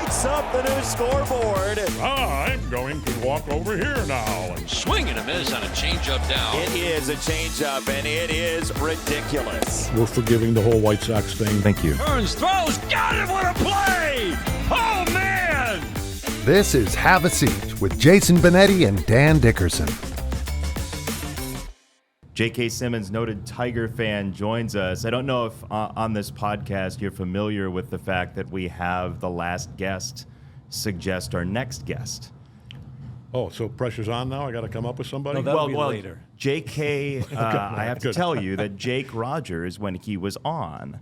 lights up the new scoreboard. I'm going to walk over here now. And swing and a miss on a changeup down. It is a changeup, and it is ridiculous. we're forgiving the whole White Sox thing. Thank you. Burns throws, got it, what a play! Oh, man! This is Have a Seat with Jason Benetti and Dan Dickerson. J.K. Simmons, noted Tiger fan, joins us. I don't know if on this podcast you're familiar with the fact that we have the last guest suggest our next guest. Oh, so pressure's on now? I got to come up with somebody? No, that'll be later. J.K., I have to tell you that Jake Rogers, when he was on,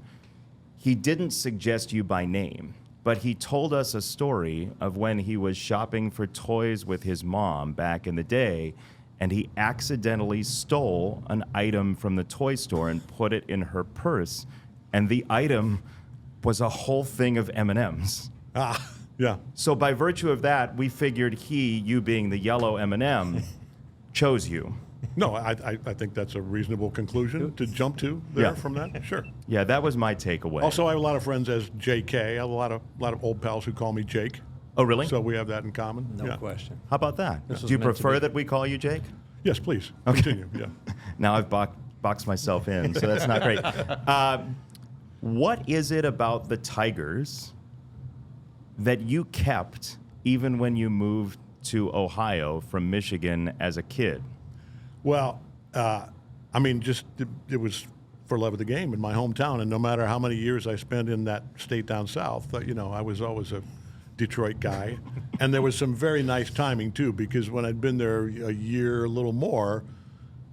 he didn't suggest you by name, but he told us a story of when he was shopping for toys with his mom back in the day, and he accidentally stole an item from the toy store and put it in her purse, and the item was a whole thing of M&Ms. Ah, yeah. So by virtue of that, we figured you being the yellow M&M, chose you. No, I think that's a reasonable conclusion to jump to there from that. Sure. Yeah, that was my takeaway. Also, I have a lot of friends as JK. I have a lot of old pals who call me Jake. Oh, really? So we have that in common. No question. How about that? This Do was you meant to prefer be. that we call you Jake? Yes, please. Okay. Continue. Yeah. Now I've boxed myself in, so that's not great. What is it about the Tigers that you kept even when you moved to Ohio from Michigan as a kid? Well, I mean, just it was for love of the game in my hometown, and no matter how many years I spent in that state down south, I was always a Detroit guy. And there was some very nice timing, too, because when I'd been there a year, a little more,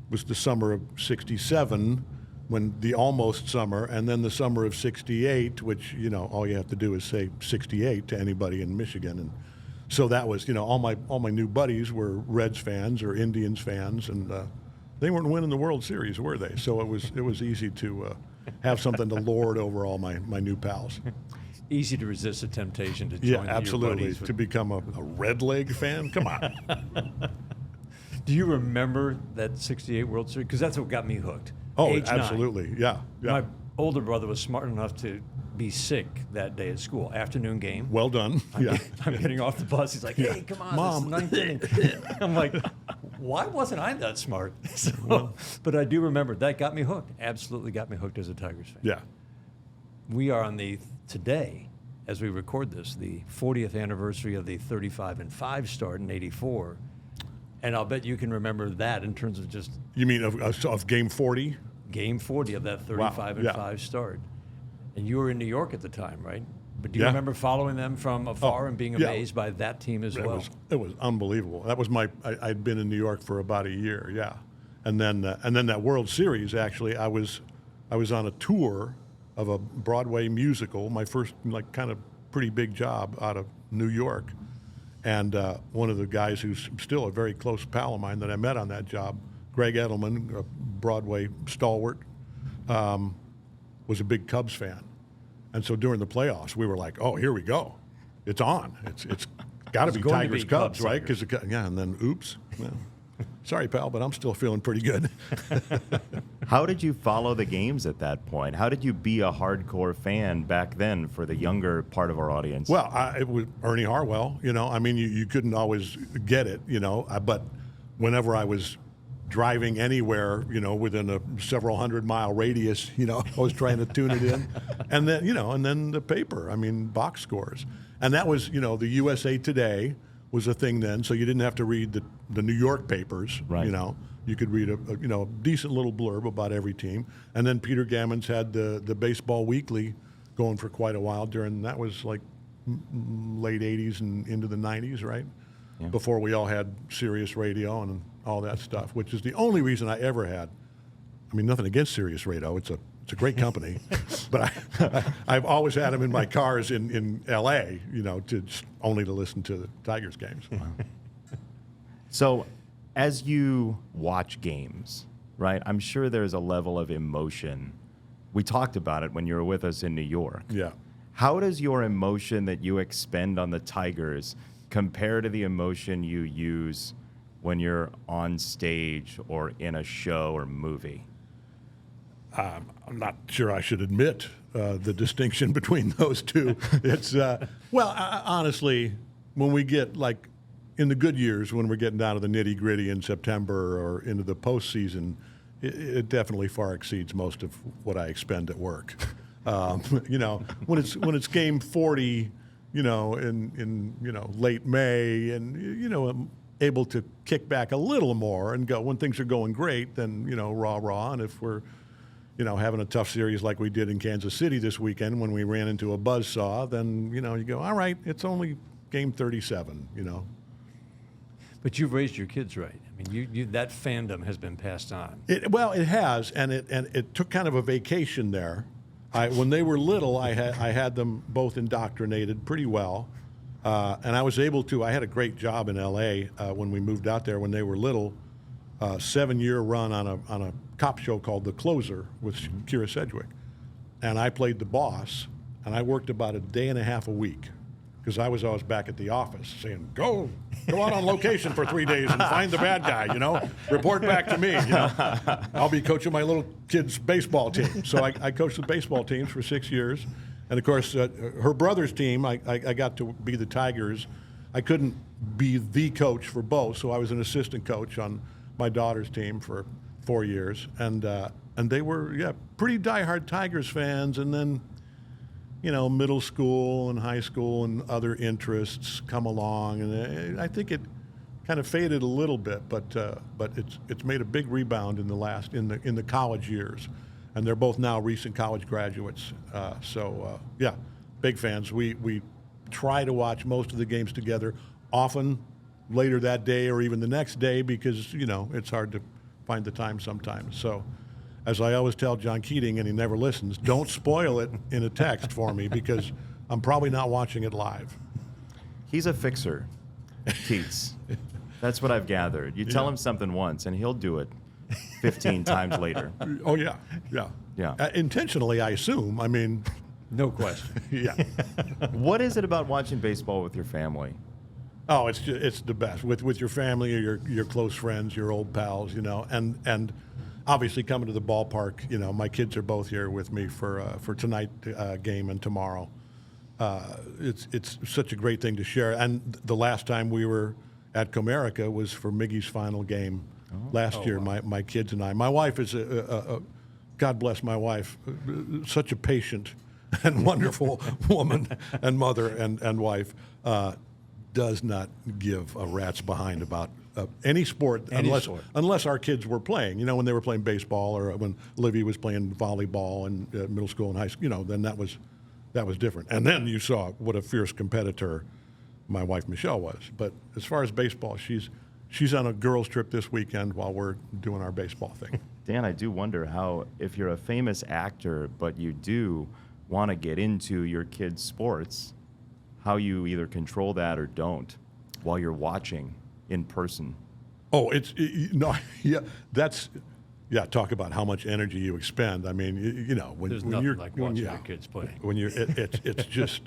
was the summer of 67, when the almost summer, and then the summer of 68, which, all you have to do is say 68 to anybody in Michigan. And so that was, all my new buddies were Reds fans or Indians fans, and they weren't winning the World Series, were they? So it was easy to have something to lord over all my new pals. Easy to resist the temptation to join Yeah, your absolutely. buddies with- To become a Red Leg fan? Come on. Do you remember that 68 World Series? Because that's what got me hooked. Oh, Age 9. absolutely. Yeah. My older brother was smart enough to be sick that day at school. Afternoon game. Well done. Yeah. I'm getting off the bus. He's like, hey, come on, Mom. this is ninth inning. I'm like, why wasn't I that smart? So, but I do remember that got me hooked. Absolutely got me hooked as a Tigers fan. Yeah. We are on today, as we record this, the 40th anniversary of the 35-5 start in '84. And I'll bet you can remember that in terms of just You mean of Game 40? game 40 of that 35-5 start. And you were in New York at the time, right? But do you remember following them from afar and being amazed by that team as well? It was unbelievable. That was I'd been in New York for about a year, yeah. And then that World Series, actually, I was on a tour of a Broadway musical, my first kind of pretty big job out of New York. And one of the guys who's still a very close pal of mine that I met on that job, Greg Edelman, a Broadway stalwart, was a big Cubs fan. And so during the playoffs, we were like, oh, here we go. It's on. It's got to be going to Tigers be Cubs, Cubs, right? And then oops. Well, sorry, pal, but I'm still feeling pretty good. How did you follow the games at that point? How did you be a hardcore fan back then for the younger part of our audience? Well, it was Ernie Harwell. I mean, you couldn't always get it, but whenever I was driving anywhere, within a several 100-mile radius, I was trying to tune it in. And then, and then the paper, box scores. And that was, the USA Today was a thing then, so you didn't have to read the New York papers, right. You could read a decent little blurb about every team. And then Peter Gammons had the Baseball Weekly going for quite a while that was like late 80s and into the 90s, right? Yeah. Before we all had Sirius Radio and all that stuff, which is the only reason I ever had. Nothing against Sirius Radio. It's a great company, but I've always had them in my cars in L.A., only to listen to the Tigers games. Wow. So as you watch games, right, I'm sure there's a level of emotion. We talked about it when you were with us in New York. Yeah. How does your emotion that you expend on the Tigers compare to the emotion you use when you're on stage or in a show or movie? I'm not sure I should admit the distinction between those two. It's honestly, when we get like in the good years, when we're getting down to the nitty gritty in September or into the postseason, it definitely far exceeds most of what I expend at work. When it's game 40, in late May, and I'm able to kick back a little more and go when things are going great, then rah, and if we're having a tough series like we did in Kansas City this weekend when we ran into a buzzsaw, then you go, all right, it's only game 37, But you've raised your kids right. I mean, you that fandom has been passed on. It has, and it took kind of a vacation there. When they were little, I had them both indoctrinated pretty well, and I was able to. I had a great job in L.A. When we moved out there when they were little. 7-year run on a cop show called The Closer with Kira Sedgwick, and I played the boss, and I worked about a day and a half a week. Because I was always back at the office saying, go out on location for 3 days and find the bad guy, report back to me, I'll be coaching my little kid's baseball team. So I coached the baseball teams for 6 years. And of course, her brother's team, I got to be the Tigers. I couldn't be the coach for both, so I was an assistant coach on my daughter's team for 4 years. And they were, pretty diehard Tigers fans. And then, middle school and high school and other interests come along, and I think it kind of faded a little bit, but it's made a big rebound in the college years, and they're both now recent college graduates. Big fans. We try to watch most of the games together, often later that day or even the next day because it's hard to find the time sometimes. So. As I always tell John Keating, and he never listens, don't spoil it in a text for me because I'm probably not watching it live. He's a fixer, Keats. That's what I've gathered. You tell him something once, and he'll do it 15 times later. Oh, yeah. Intentionally, I assume. I mean... No question. Yeah. What is it about watching baseball with your family? Oh, it's the best. With your family or your close friends, your old pals, and obviously coming to the ballpark, my kids are both here with me for tonight's game and tomorrow. It's such a great thing to share. And the last time we were at Comerica was for Miggy's final game last year. Wow. My kids and I. My wife is God bless my wife, such a patient and wonderful woman and mother and wife. Does not give a rat's behind about any sport, unless our kids were playing. When they were playing baseball or when Livy was playing volleyball in middle school and high school, then that was different. And then you saw what a fierce competitor my wife Michelle was. But as far as baseball, she's on a girls' trip this weekend while we're doing our baseball thing. Dan, I do wonder how, if you're a famous actor but you do want to get into your kids' sports, how you either control that or don't while you're watching in person. Oh, talk about how much energy you expend. I mean, when nothing you're like watching your kids play. When you're, it's just,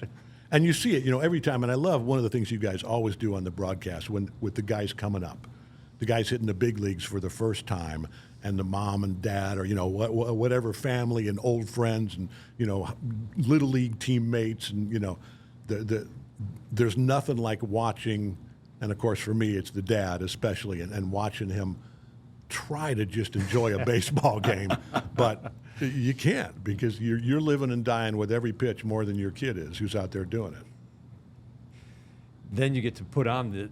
and you see it, every time. And I love one of the things you guys always do on the broadcast with the guys coming up, the guys hitting the big leagues for the first time, and the mom and dad, or whatever family and old friends, and little league teammates, and there's nothing like watching, and of course for me it's the dad especially, and watching him try to just enjoy a baseball game, but you can't because you're living and dying with every pitch more than your kid is who's out there doing it. Then you get to put on it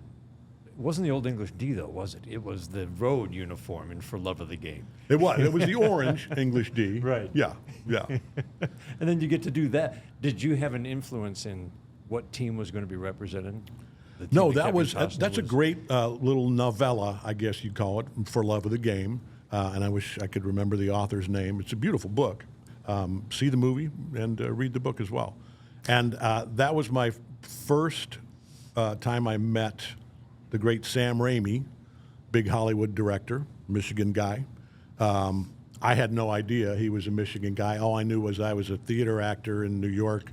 wasn't the Old English D though, was it? It was the road uniform in For Love of the Game. It was the orange English D. Right. Yeah. And then you get to do that. Did you have an influence in what team was going to be represented? No, that's a great little novella, I guess you'd call it, For Love of the Game. And I wish I could remember the author's name. It's a beautiful book. See the movie and read the book as well. And that was my first time I met the great Sam Raimi, big Hollywood director, Michigan guy. I had no idea he was a Michigan guy. All I knew was I was a theater actor in New York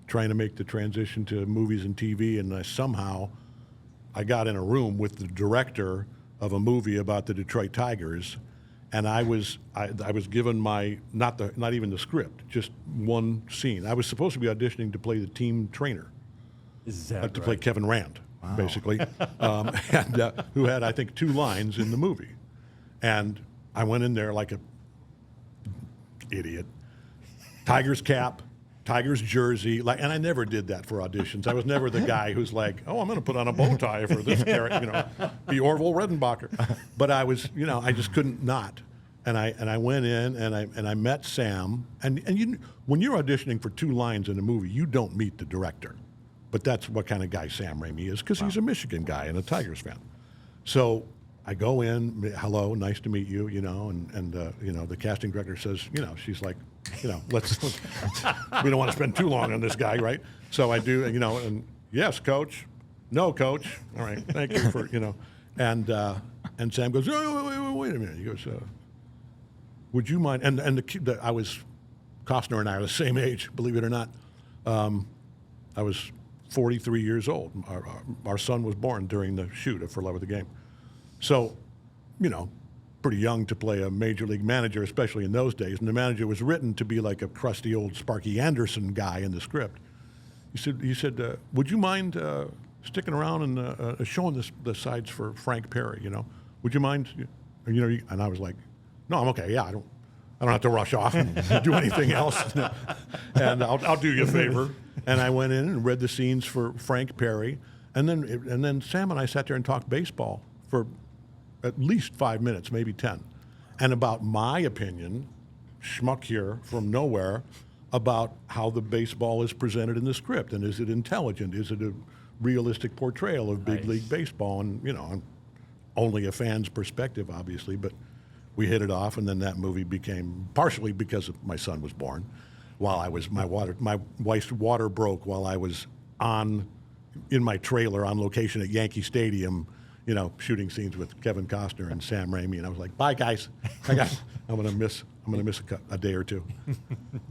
trying to make the transition to movies and TV, and somehow I got in a room with the director of a movie about the Detroit Tigers, and I was given not even the script, just one scene. I was supposed to be auditioning to play the team trainer, Is that to right? play Kevin Rand, basically, and who had, I think, 2 lines in the movie. And I went in there like a idiot. Tigers cap, Tigers jersey, and I never did that for auditions. I was never the guy who's like, oh, I'm going to put on a bow tie for this character, be Orville Redenbacher. But I was, I just couldn't not. And I went in and I met Sam. And when you're auditioning for 2 lines in a movie, you don't meet the director. But that's what kind of guy Sam Raimi is, because he's a Michigan guy and a Tigers fan. So I go in, hello, nice to meet you, and the casting director says, she's like, let's we don't want to spend too long on this guy, right? So I do, and yes, coach, no, coach, all right, thank you for, and Sam goes, wait a minute, he goes, would you mind? And Costner and I are the same age, believe it or not. I was 43 years old. Our son was born during the shoot of For Love of the Game. So, pretty young to play a major league manager, especially in those days. And the manager was written to be like a crusty old Sparky Anderson guy in the script. He said, would you mind sticking around and showing the sides for Frank Perry? Would you mind? And I was like, no, I'm okay. Yeah, I don't have to rush off and do anything else. And I'll do you a favor. And I went in and read the scenes for Frank Perry, and then Sam and I sat there and talked baseball for at least 5 minutes, maybe 10, and about my opinion, schmuck here from nowhere, about how the baseball is presented in the script, and is it intelligent? Is it a realistic portrayal of big league baseball? And I'm only a fan's perspective, obviously, but we hit it off, and then that movie became, partially because my son was born, while I was my wife's water broke while I was in my trailer on location at Yankee Stadium, shooting scenes with Kevin Costner and Sam Raimi, and I was like, "Bye, guys. I'm gonna miss a day or 2."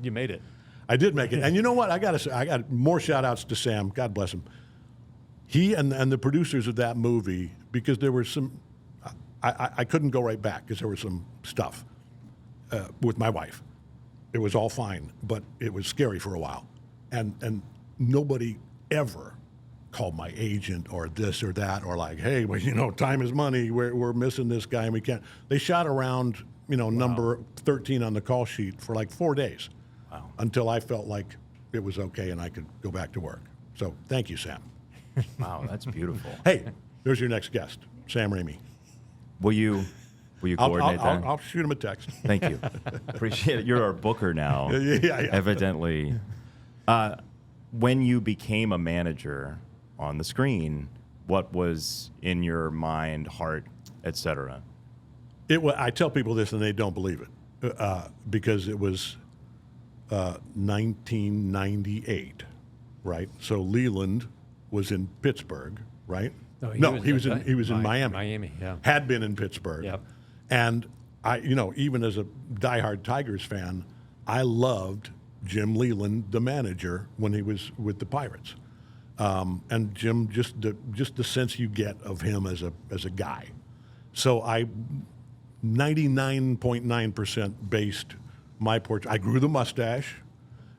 You made it. I did make it, and you know what? I got more shout-outs to Sam. God bless him. He and the producers of that movie, because there were some, I couldn't go right back because there was some stuff with my wife. It was all fine, but it was scary for a while, and nobody ever called my agent or this or that, or like, hey, well, time is money. We're missing this guy and we can't. They shot around, number 13 on the call sheet for like 4 days, until I felt like it was okay and I could go back to work. So thank you, Sam. Wow, that's beautiful. Hey, there's your next guest, Sam Raimi. Will you coordinate that? I'll shoot him a text. Thank you. Appreciate it. You're our booker now. Yeah. Evidently. When you became a manager on the screen, what was in your mind, heart, etc.? I tell people this and they don't believe it, because it was 1998, right? So Leyland was in Pittsburgh, right? No, he was in Miami. Miami, yeah. Had been in Pittsburgh. Yep. And I, even as a diehard Tigers fan, I loved Jim Leyland, the manager, when he was with the Pirates. And Jim, just the sense you get of him as a guy. So I 99.9% based my portrait. I grew the mustache,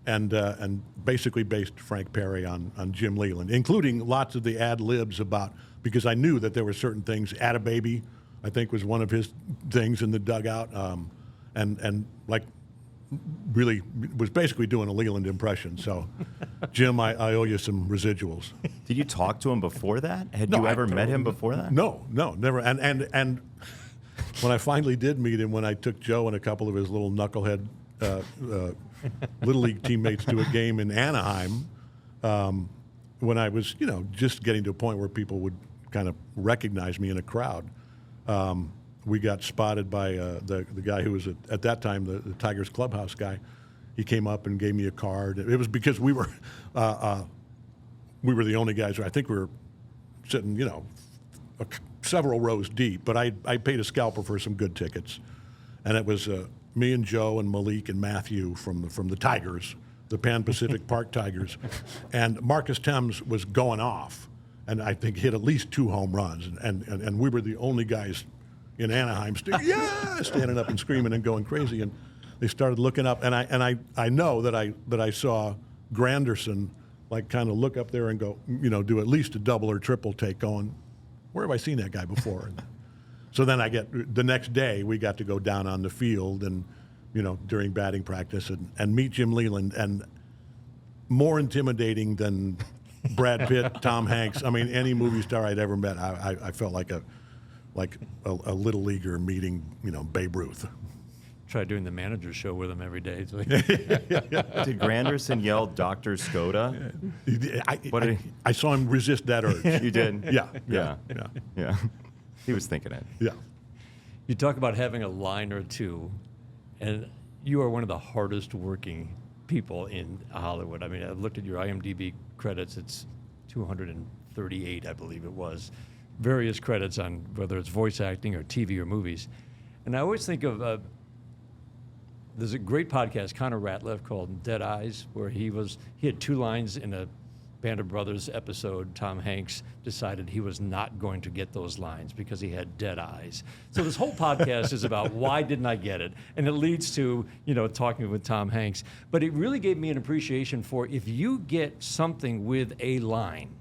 and basically based Frank Perry on Jim Leyland, including lots of the ad libs because I knew that there were certain things. Attababy, I think, was one of his things in the dugout, and like really was basically doing a Leyland impression. So, Jim, I owe you some residuals. Did you talk to him before that? Had you ever met him before that? No, never. And when I finally did meet him, when I took Joe and a couple of his little knucklehead Little League teammates to a game in Anaheim, when I was, just getting to a point where people would kind of recognize me in a crowd, we got spotted by the guy who was at that time the Tigers clubhouse guy. He came up and gave me a card. It was because we were the only guys. I think we were sitting, several rows deep. But I paid a scalper for some good tickets, and it was me and Joe and Malik and Matthew from the Tigers, the Pan Pacific Park Tigers, and Marcus Thames was going off, and I think hit at least 2 home runs, and we were the only guys in Anaheim, standing up and screaming and going crazy. And they started looking up, and I know that I saw Granderson like kind of look up there and go, do at least a double or triple take, going, where have I seen that guy before? And so then the next day we got to go down on the field and during batting practice and meet Jim Leyland, and more intimidating than Brad Pitt, Tom Hanks. I mean, any movie star I'd ever met, I felt like a little leaguer meeting, Babe Ruth. Try doing the manager show with him every day. Did Granderson yell Dr. Skoda? I saw him resist that urge. You did? Yeah. He was thinking it. Yeah. You talk about having a line or two, and you are one of the hardest working people in Hollywood. I mean, I've looked at your IMDb credits. It's 238, I believe it was. Various credits on whether it's voice acting or TV or movies. And I always think of, there's a great podcast, Connor Ratliff, called Dead Eyes, where he had 2 lines in a Band of Brothers episode. Tom Hanks decided he was not going to get those lines because he had dead eyes. So this whole podcast is about why didn't I get it? And it leads to, talking with Tom Hanks. But it really gave me an appreciation for if you get something with a line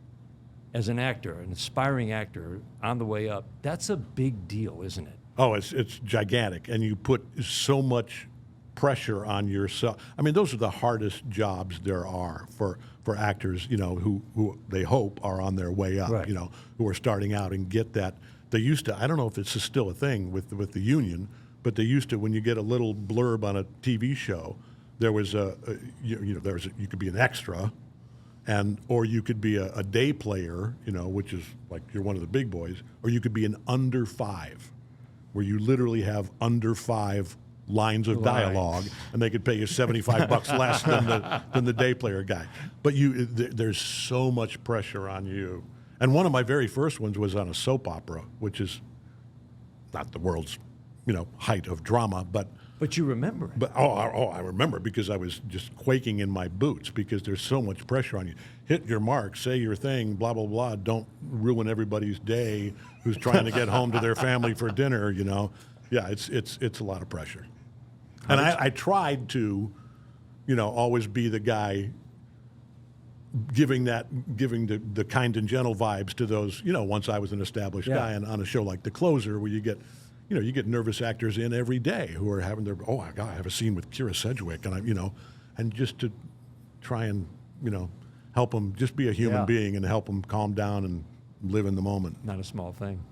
as an actor, an aspiring actor on the way up, that's a big deal, isn't it? Oh, it's gigantic. And you put so much pressure on yourself. I mean, those are the hardest jobs there are for actors, who they hope are on their way up, right. Who are starting out and get that. They used to, I don't know if it's still a thing with the union, but they used to, when you get a little blurb on a TV show, there was you could be an extra, or you could be a day player, which is like you're one of the big boys, or you could be an under 5, where you literally have under 5 lines of dialogue, and they could pay you $75 less than the day player guy. But there's so much pressure on you. And one of my very first ones was on a soap opera, which is not the world's height of drama, but you remember it. But I remember, because I was just quaking in my boots, because there's so much pressure on you. Hit your mark, say your thing, blah blah blah. Don't ruin everybody's day who's trying to get home to their family for dinner. Yeah, it's a lot of pressure. And I tried to, always be the guy giving the kind and gentle vibes to those, once I was an established guy, and on a show like The Closer, where you get nervous actors in every day who are having their, I have a scene with Kira Sedgwick, and and just to try and, help them just be a human being and help them calm down and live in the moment. Not a small thing.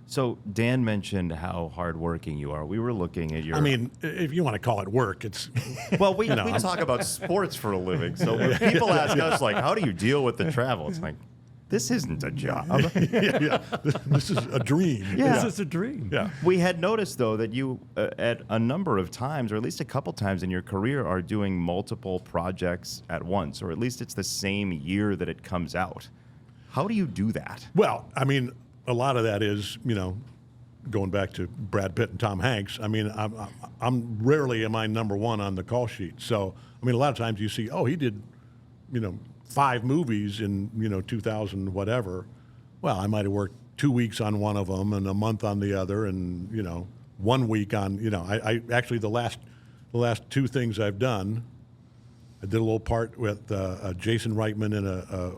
So Dan mentioned how hardworking you are. We were looking at your... I mean, if you want to call it work, it's... Well, we talk about sports for a living. So when people ask us, like, how do you deal with the travel? It's like, this isn't a job. This is a dream. This is a dream. Yeah. We had noticed, though, that you, at a number of times, or at least a couple times in your career, are doing multiple projects at once, or at least it's the same year that it comes out. How do you do that? Well, I mean... A lot of that is, going back to Brad Pitt and Tom Hanks. I mean, I'm rarely am I number one on the call sheet. So, I mean, a lot of times you see, he did, 5 movies in, 2000 whatever. Well, I might have worked 2 weeks on one of them and a month on the other, and 1 week on, I actually the last 2 things I've done. I did a little part with Jason Reitman in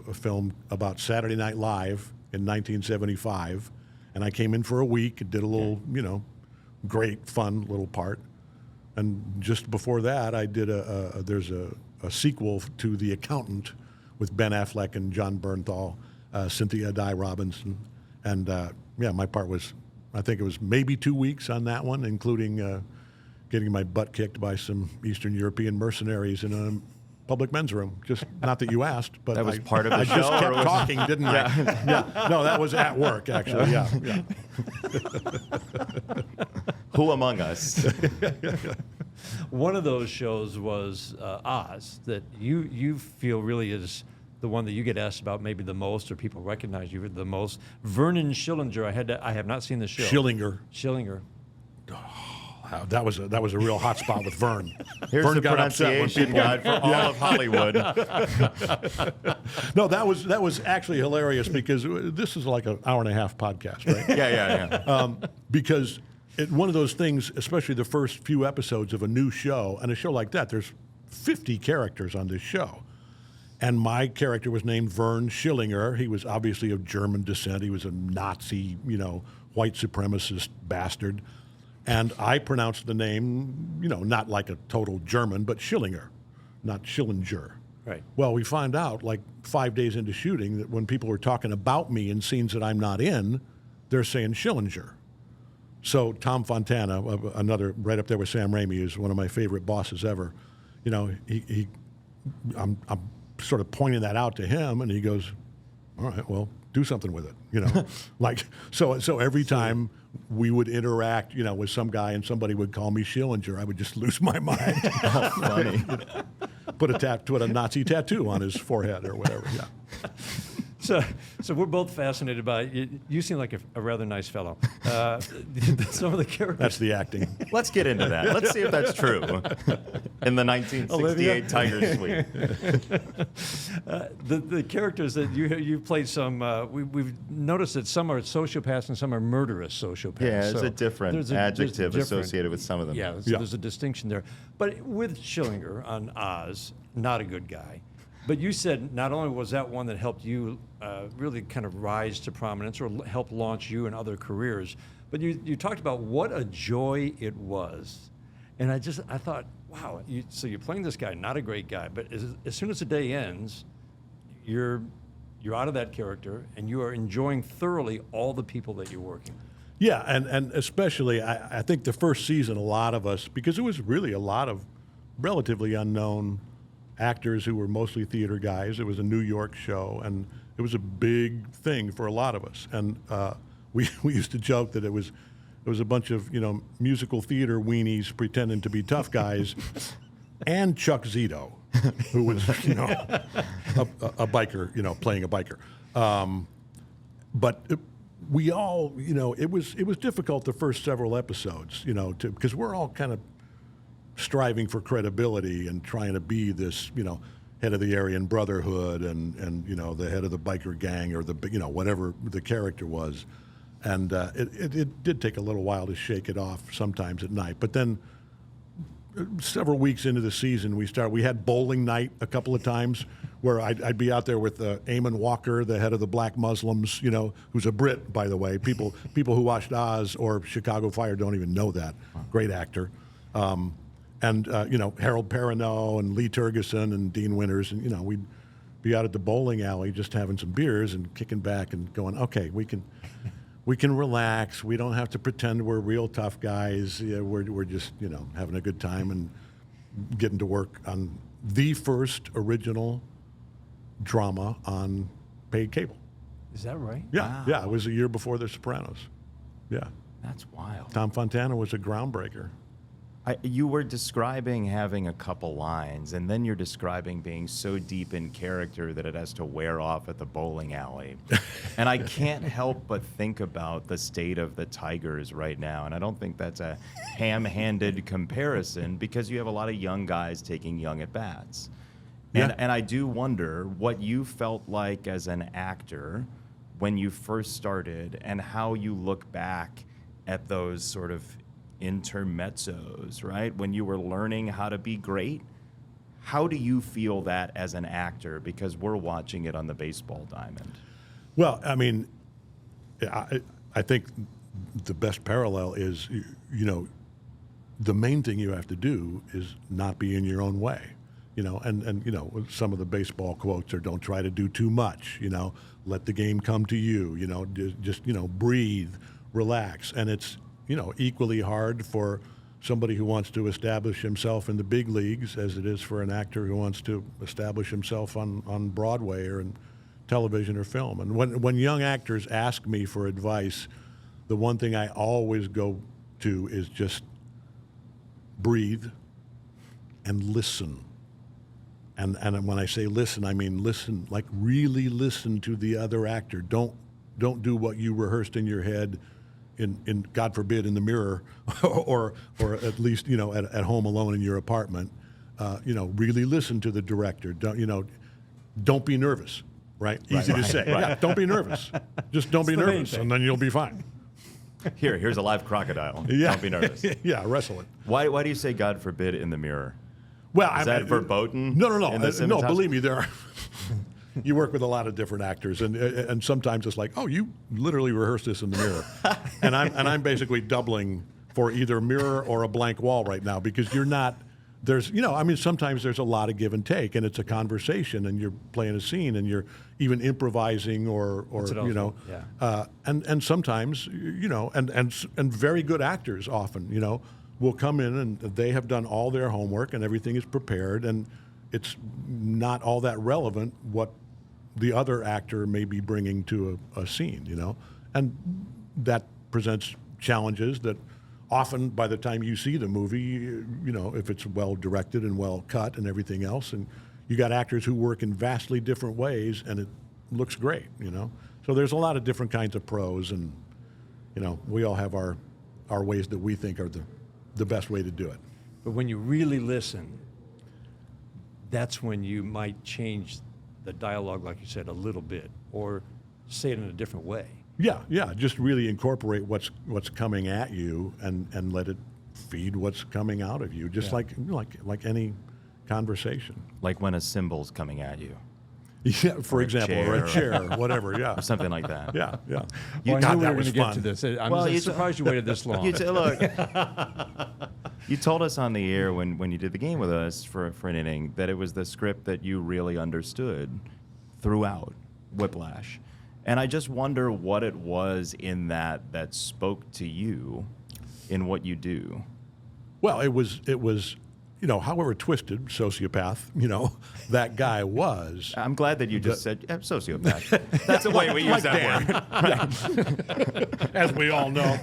a film about Saturday Night Live in 1975, and I came in for a week and did a little, great, fun little part. And just before that, I did there's a sequel to The Accountant with Ben Affleck and John Bernthal, Cynthia Dye Robinson, and my part was, I think it was maybe 2 weeks on that one, including getting my butt kicked by some Eastern European mercenaries in a public men's room. Just not that you asked, but that was part of the show. I just kept talking, didn't I? Yeah. No, that was at work, actually. Yeah. Who among us? One of those shows was Oz, that you feel really is the one that you get asked about maybe the most, or people recognize you the most. Vernon Schillinger. I have not seen the show. Schillinger. Schillinger. Oh, That was a real hot spot with Vern. Here's Vern the got upset when pronunciation people. guide for all of Hollywood. No, that was actually hilarious because this is like an hour and a half podcast, right? Yeah. Because one of those things, especially the first few episodes of a new show, and a show like that, there's 50 characters on this show. And my character was named Vern Schillinger. He was obviously of German descent. He was a Nazi, white supremacist bastard. And I pronounced the name, not like a total German, but Schillinger, not Schillinger. Right. Well, we find out like 5 days into shooting that when people were talking about me in scenes that I'm not in, they're saying Schillinger. So Tom Fontana, another right up there with Sam Raimi, is one of my favorite bosses ever. I'm sort of pointing that out to him, and he goes, "All right, well, do something with it." Like so every time we would interact, with some guy and somebody would call me Schillinger, I would just lose my mind. Oh, funny. Put a Nazi tattoo on his forehead or whatever. Yeah. So we're both fascinated by it. You seem like a rather nice fellow. Some of the characters. That's the acting. Let's get into that. Let's see if that's true. In the 1968 Tiger Suite. The characters that you played some, we've noticed that some are sociopaths and some are murderous sociopaths. Yeah, there's So a different there's adjective different- associated with some of them. Yeah, so there's a distinction there. But with Schillinger on Oz, not a good guy. But you said not only was that one that helped you really kind of rise to prominence or help launch you in other careers, but you talked about what a joy it was. And I thought, wow, so you're playing this guy, not a great guy, but as soon as the day ends, you're out of that character and you are enjoying thoroughly all the people that you're working with. Yeah, and especially, I think the first season, a lot of us, because it was really a lot of relatively unknown actors who were mostly theater guys. It was a New York show, and it was a big thing for a lot of us. And we used to joke that it was a bunch of musical theater weenies pretending to be tough guys, and Chuck Zito, who was a biker, playing a biker. But we all, it was difficult the first several episodes, because we're all kind of striving for credibility and trying to be this, head of the Aryan Brotherhood and the head of the biker gang or the whatever the character was, and it did take a little while to shake it off sometimes at night. But then several weeks into the season, we had bowling night a couple of times where I'd be out there with Eamon Walker, the head of the Black Muslims, who's a Brit, by the way. People who watched Oz or Chicago Fire don't even know that. Great actor. And Harold Perrineau and Lee Turgeson and Dean Winters, and we'd be out at the bowling alley just having some beers and kicking back and going, okay, we can relax. We don't have to pretend we're real tough guys. Yeah, we're just having a good time and getting to work on the first original drama on paid cable. Is that right? Yeah, Wow. yeah. It was a year before The Sopranos. Yeah, That's wild. Tom Fontana was a groundbreaker. You were describing having a couple lines, and then you're describing being so deep in character that it has to wear off at the bowling alley. And I can't help but think about the state of the Tigers right now. And I don't think that's a ham-handed comparison because you have a lot of young guys taking young at-bats. And I do wonder what you felt like as an actor when you first started and how you look back at those sort of intermezzos, right? When you were learning how to be great, how do you feel that as an actor? Because we're watching it on the baseball diamond. Well, I mean, I think the best parallel is, the main thing you have to do is not be in your own way, and some of the baseball quotes are don't try to do too much, let the game come to you, just breathe, relax. And it's, equally hard for somebody who wants to establish himself in the big leagues as it is for an actor who wants to establish himself on Broadway or in television or film. And when young actors ask me for advice, the one thing I always go to is just breathe and listen. And when I say listen, I mean listen, like really listen to the other actor. Don't do what you rehearsed in your head in God forbid, in the mirror, or at least, you know, at home alone in your apartment, you know, really listen to the director. Don't be nervous, right? Easy to say. Yeah, don't be nervous. Just don't be nervous, and then you'll be fine. Here's a live crocodile. Yeah. Don't be nervous. Yeah, wrestle it. Why do you say God forbid in the mirror? Well, Is that verboten? No. in the Simmons No, house? believe me, there are. You work with a lot of different actors, and sometimes it's like, oh, you literally rehearsed this in the mirror, and I'm basically doubling for either mirror or a blank wall right now, because you're not. There's, you know, I mean, sometimes there's a lot of give and take, and it's a conversation, and you're playing a scene, and you're even improvising, or you know, and sometimes, you know, and very good actors often, you know, will come in and they have done all their homework and everything is prepared, and it's not all that relevant what the other actor may be bringing to a scene, you know, and that presents challenges that often by the time you see the movie, you know, if it's well directed and well cut and everything else, and you got actors who work in vastly different ways, and it looks great, you know. So there's a lot of different kinds of pros, and, you know, we all have our ways that we think are the best way to do it. But when you really listen, that's when you might change the dialogue, like you said, a little bit, or say it in a different way. Yeah, just really incorporate what's coming at you and let it feed what's coming out of you, just like any conversation. Like when a cymbal's coming at you. Yeah, for example, or a chair, whatever, yeah. Or something like that. Yeah. Well, God, I knew we that were going was to get fun. to this. I'm Well, surprised you waited this long. Look, you told us on the air when you did the game with us for an inning that it was the script that you really understood throughout Whiplash. And I just wonder what it was in that spoke to you in what you do. Well, it was, you know, however twisted sociopath, you know, that guy was. I'm glad that you just said sociopath. That's the way we use that word. As we all know.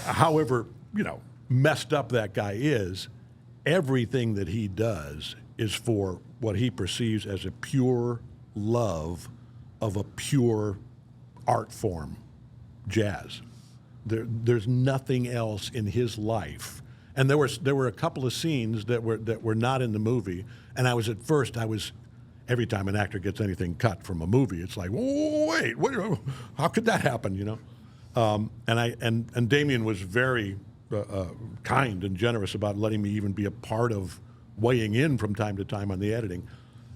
However, you know, messed up that guy is, everything that he does is for what he perceives as a pure love of a pure art form, jazz. There's nothing else in his life. And there were a couple of scenes that were not in the movie, and I was every time an actor gets anything cut from a movie, it's like, wait, how could that happen, you know? And Damien was very kind and generous about letting me even be a part of weighing in from time to time on the editing.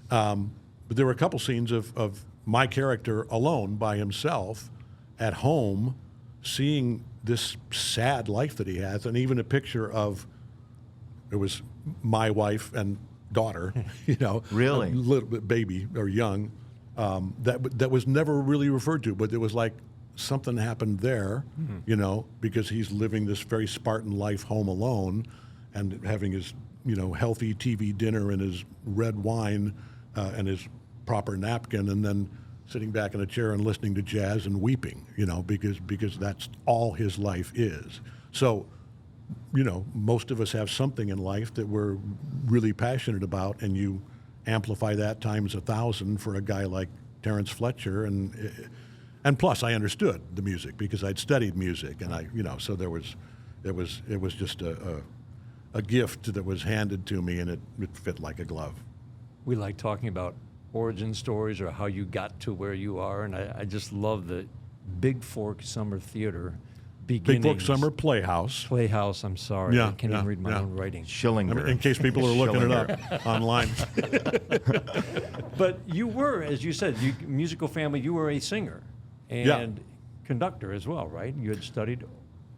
But there were a couple scenes of my character alone by himself at home, seeing this sad life that he has, and even a picture of, it was my wife and daughter, you know, Really? a little bit baby or young, that was never really referred to, but it was like something happened there, you know, because he's living this very Spartan life home alone, and having his, you know, healthy TV dinner and his red wine and his proper napkin, and then sitting back in a chair and listening to jazz and weeping, you know, because that's all his life is. So, you know, most of us have something in life that we're really passionate about, and you amplify that times 1,000 for a guy like Terrence Fletcher, and plus I understood the music because I'd studied music, and so it was just a gift that was handed to me, and it fit like a glove. We like talking about origin stories or how you got to where you are, and I just love the Big Fork Summer Theater beginnings. Big Fork Summer Playhouse. Playhouse, I'm sorry. Yeah, I can't even read my yeah. own writing. Schillinger. I mean, in case people are looking it up online. But you were, as you said, musical family, you were a singer and conductor as well, right? You had studied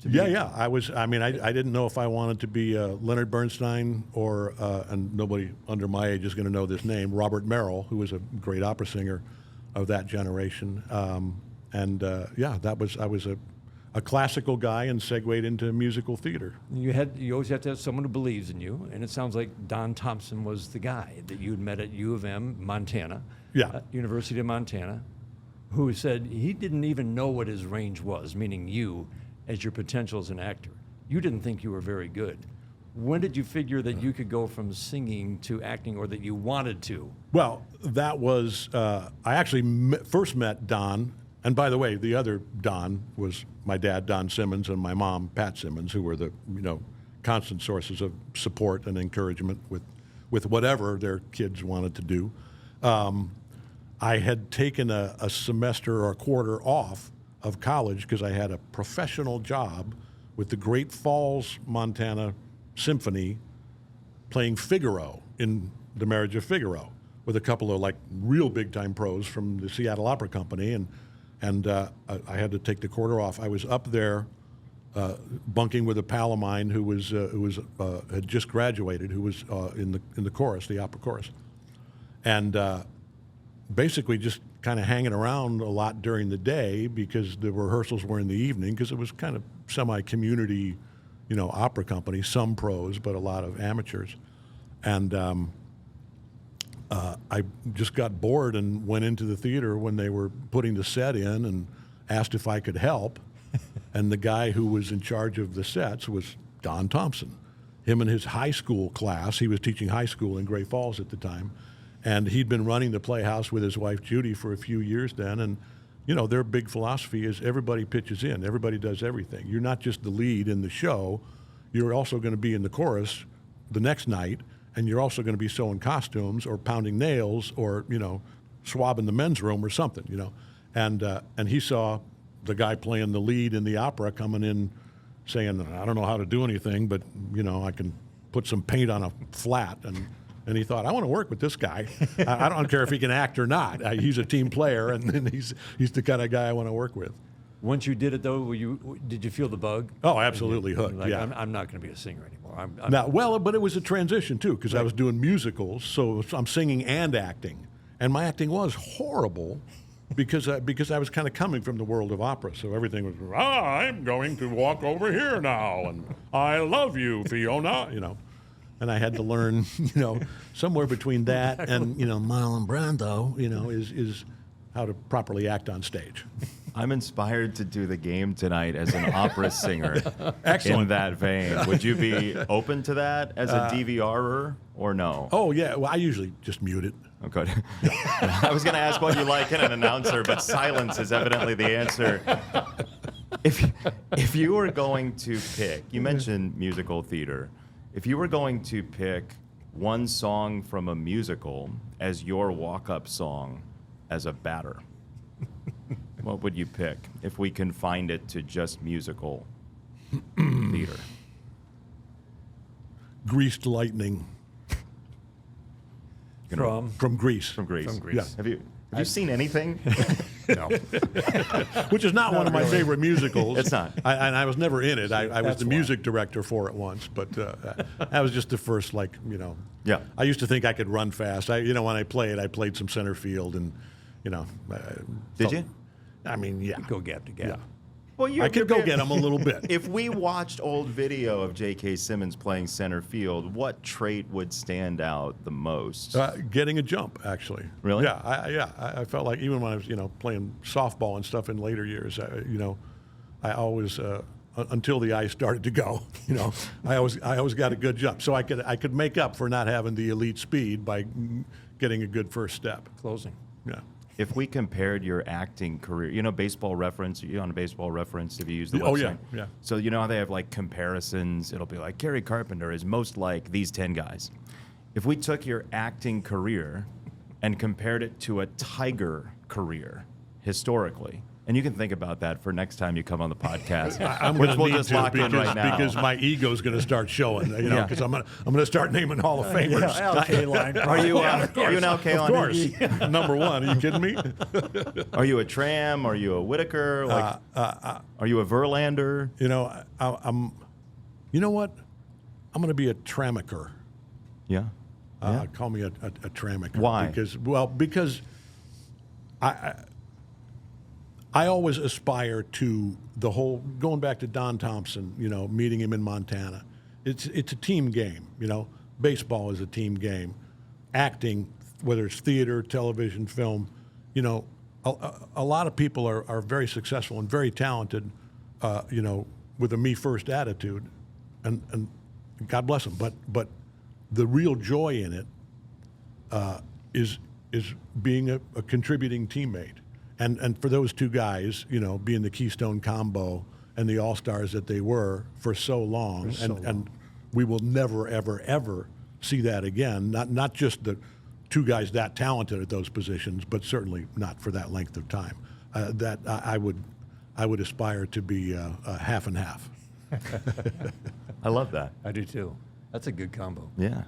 to be... Yeah. I didn't know if I wanted to be Leonard Bernstein or, and nobody under my age is going to know this name, Robert Merrill, who was a great opera singer of that generation. I was a classical guy and segued into musical theater. You always have to have someone who believes in you, and it sounds like Don Thompson was the guy that you'd met at U of M, Montana, University of Montana, who said he didn't even know what his range was, meaning you as your potential as an actor. You didn't think you were very good. When did you figure that you could go from singing to acting, or that you wanted to? Well, that was, I actually first met Don And by the way, the other Don was my dad, Don Simmons, and my mom, Pat Simmons, who were the constant sources of support and encouragement with whatever their kids wanted to do. I had taken a semester or a quarter off of college because I had a professional job with the Great Falls, Montana Symphony playing Figaro in The Marriage of Figaro with a couple of like real big-time pros from the Seattle Opera Company, and I had to take the quarter off. I was up there bunking with a pal of mine who had just graduated, who was in the chorus, the opera chorus, and basically just kind of hanging around a lot during the day because the rehearsals were in the evening because it was kind of semi-community, opera company, some pros, but a lot of amateurs. And I just got bored and went into the theater when they were putting the set in and asked if I could help. And the guy who was in charge of the sets was Don Thompson. Him and his high school class, he was teaching high school in Great Falls at the time, and he'd been running the Playhouse with his wife Judy for a few years then. And their big philosophy is everybody pitches in, everybody does everything. You're not just the lead in the show, you're also going to be in the chorus the next night, and you're also going to be sewing costumes or pounding nails or swabbing the men's room or something. And he saw the guy playing the lead in the opera coming in saying, I don't know how to do anything, but I can put some paint on a flat. And he thought, I want to work with this guy. I don't care if he can act or not. He's a team player, and he's the kind of guy I want to work with. Once you did it, though, did you feel the bug? Oh, absolutely hooked. Like, yeah, I'm not going to be a singer anymore. But it was a transition too, because I was doing musicals, so I'm singing and acting, and my acting was horrible, because I was kind of coming from the world of opera, so everything was I'm going to walk over here now, and I love you, Fiona, And I had to learn, somewhere between that and Marlon Brando, is how to properly act on stage. I'm inspired to do the game tonight as an opera singer. Excellent. In that vein. Would you be open to that as a DVRer or no? Oh, yeah. Well, I usually just mute it. Oh, good. I was going to ask what you like in an announcer, but silence is evidently the answer. If you were going to pick, you mentioned musical theater. If you were going to pick one song from a musical as your walk-up song as a batter, what would you pick if we confined it to just musical theater? Greased Lightning. From Grease. From Grease. From Grease. Yeah. Have you seen anything? No. Which is not one of my favorite musicals. It's not. And I was never in it. I was That's the why. music director for it once, but that was just the first, Yeah. I used to think I could run fast. When I played some center field, and Did you? I mean, yeah. Go gap to gap. Yeah. Well, I could go get them a little bit. If we watched old video of J.K. Simmons playing center field, what trait would stand out the most? Getting a jump, actually. Really? Yeah. I felt like even when I was, playing softball and stuff in later years, I always, until the ice started to go, I always got a good jump. So I could make up for not having the elite speed by getting a good first step. Closing. Yeah. If we compared your acting career, Baseball Reference, you on a Baseball Reference if you use the website? Oh, yeah, yeah. So how they have like comparisons? It'll be like Gary Carpenter is most like these 10 guys. If we took your acting career and compared it to a Tiger career historically, and you can think about that for next time you come on the podcast, I'm which going we'll to need just to lock in right now. because my ego's going to start showing, Yeah. because I'm going to start naming Hall of Famers. LK line. Are you an LK Of on course. Number one. Are you kidding me? Are you a Tram? Are you a Whitaker? Are you a Verlander? I'm. You know what? I'm going to be a Tramiker. Yeah. Call me a Tramiker. Why? Because I always aspire to the whole, going back to Don Thompson, meeting him in Montana. It's a team game, Baseball is a team game. Acting, whether it's theater, television, film, a lot of people are very successful and very talented, with a me first attitude, and God bless them. But the real joy in it is being a contributing teammate. And for those two guys, being the Keystone Combo and the all-stars that they were for so long, and we will never, ever, ever see that again. Not just the two guys that talented at those positions, but certainly not for that length of time. That I would aspire to be half and half. I love that. I do too. That's a good combo. Yeah.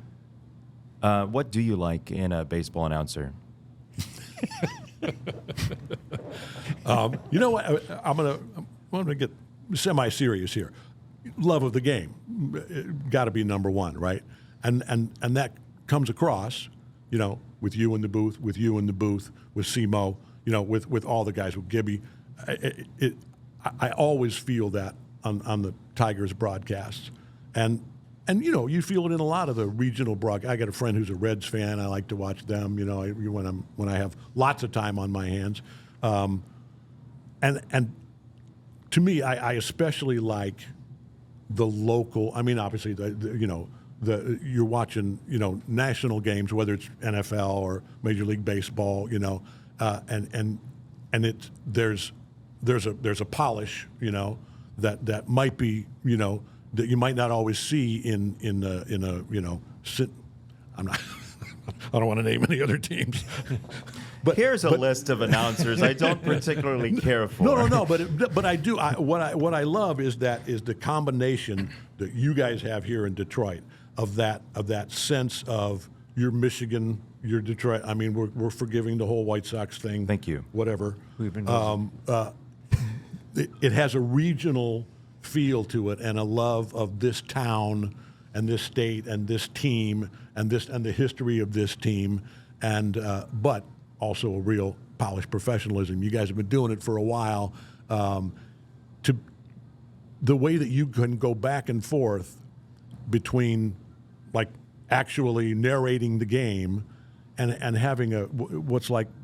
What do you like in a baseball announcer? You know what? I'm gonna get semi-serious here. Love of the game, got to be number one, right? And that comes across, with you in the booth, with Simo, with all the guys, with Gibby. I always feel that on the Tigers broadcasts, and you feel it in a lot of the regional broadcasts. I got a friend who's a Reds fan. I like to watch them. When I have lots of time on my hands, and to me, I especially like the local. I mean, obviously, you're watching national games, whether it's NFL or Major League Baseball, and there's a polish, that might be, that you might not always see in I'm not. I don't want to name any other teams. But here's a list of announcers I don't particularly care for. No. But I do. What I love is the combination that you guys have here in Detroit of that sense of you're Michigan, you're Detroit. I mean, we're forgiving the whole White Sox thing. Thank you. Whatever. It has a regional feel to it and a love of this town and this state and this team and the history of this team, but also a real polished professionalism. You guys have been doing it for a while. To the way that you can go back and forth between like actually narrating the game and having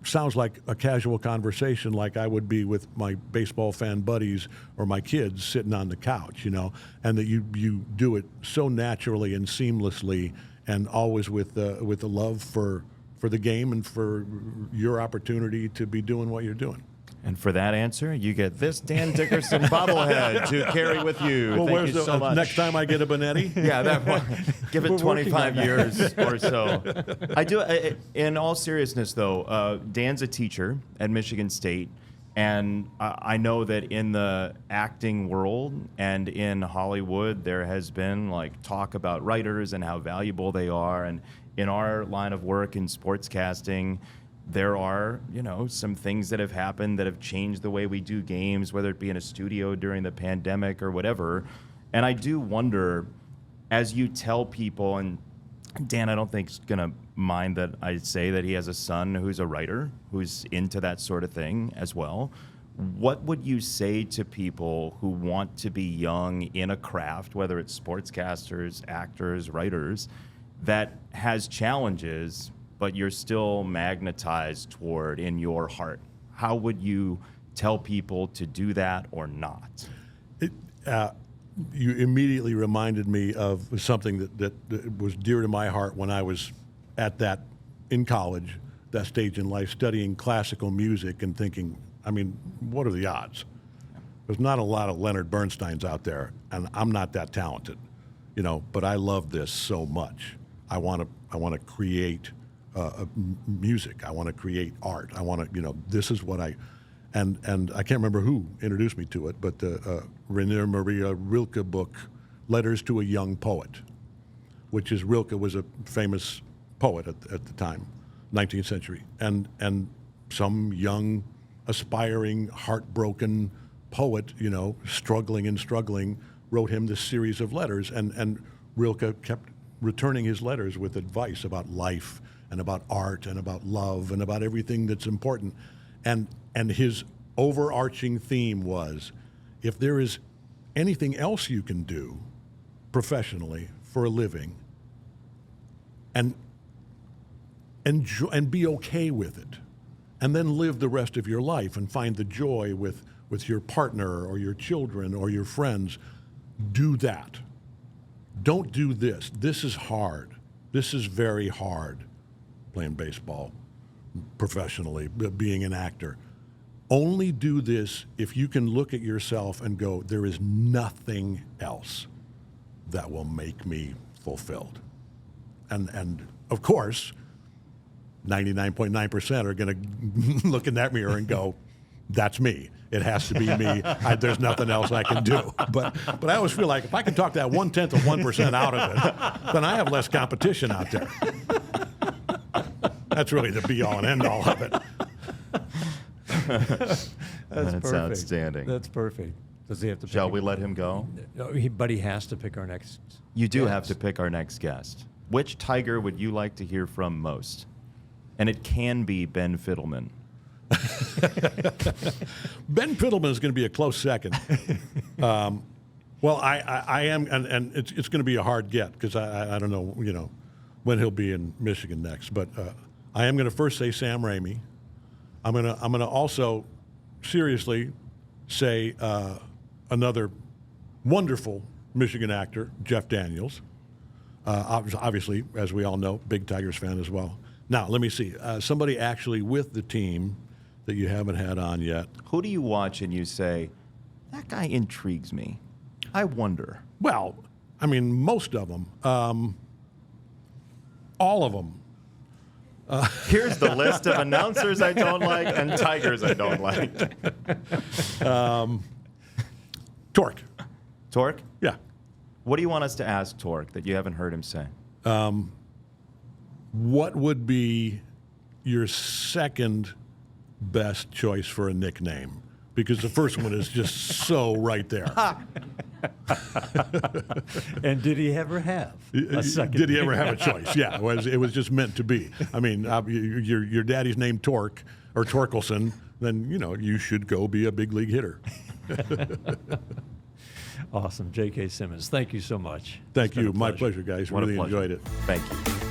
sounds like a casual conversation like I would be with my baseball fan buddies or my kids sitting on the couch, and that you do it so naturally and seamlessly and always with the love for the game and for your opportunity to be doing what you're doing. And for that answer, you get this Dan Dickerson bobblehead to carry with you. Well, Thank you so much. Next time I get a Benetti? Yeah, that one. Give it 25 years or so. I do. In all seriousness, though, Dan's a teacher at Michigan State, and I know that in the acting world and in Hollywood, there has been talk about writers and how valuable they are. And in our line of work in sportscasting, there are, some things that have happened that have changed the way we do games, whether it be in a studio during the pandemic or whatever. And I do wonder, as you tell people, and Dan, I don't think is going to mind that I say that he has a son who's a writer, who's into that sort of thing as well. What would you say to people who want to be young in a craft, whether it's sportscasters, actors, writers, that has challenges, but you're still magnetized toward in your heart? How would you tell people to do that or not? You immediately reminded me of something that was dear to my heart when I was in college, that stage in life, studying classical music and thinking, I mean, what are the odds? There's not a lot of Leonard Bernsteins out there, and I'm not that talented, but I love this so much. I want to create music. I want to create art. I want to, this is what and I can't remember who introduced me to it, but the Rainer Maria Rilke book, Letters to a Young Poet, which is Rilke was a famous poet at the time, 19th century, and some young, aspiring, heartbroken poet, struggling, wrote him this series of letters, and Rilke kept returning his letters with advice about life and about art and about love and about everything that's important. And his overarching theme was, if there is anything else you can do professionally for a living and be okay with it, and then live the rest of your life and find the joy with your partner or your children or your friends, do that. Don't do this. This is hard. This is very hard, playing baseball professionally, being an actor. only do this if you can look at yourself and go, there is nothing else that will make me fulfilled. And of course, 99.9% are going to look in that mirror and go, that's me. It has to be me. There's nothing else I can do. But I always feel like if I can talk that 1/10 of 1% out of it, then I have less competition out there. That's really the be-all and end-all of it. That's perfect. outstanding. That's perfect. Does he have to? Shall we let him go? No, but he has to pick our next. You do guest. have to pick our next guest. Which Tiger would you like to hear from most? And it can be Ben Fiddleman. Ben Fiddleman is going to be a close second. Well, I am, and it's going to be a hard get because I don't know, when he'll be in Michigan next. But I am going to first say Sam Raimi. I'm going to also seriously say another wonderful Michigan actor, Jeff Daniels. Obviously, as we all know, big Tigers fan as well. Now, let me see. Somebody actually with the team that you haven't had on yet. Who do you watch and you say, that guy intrigues me? I wonder. Well, I mean, most of them. All of them. Here's the list of announcers I don't like and Tigers I don't like. Torque. Torque? Yeah. What do you want us to ask Torque that you haven't heard him say? What would be your second best choice for a nickname? Because the first one is just so right there. And did he ever have a second? Did he ever have a choice? Yeah, it was just meant to be. I mean, your daddy's named Torque or Torkelson, then you should go be a big league hitter. Awesome, J.K. Simmons. Thank you so much. Thank you. My pleasure, guys. What a Really pleasure. enjoyed it. Thank you.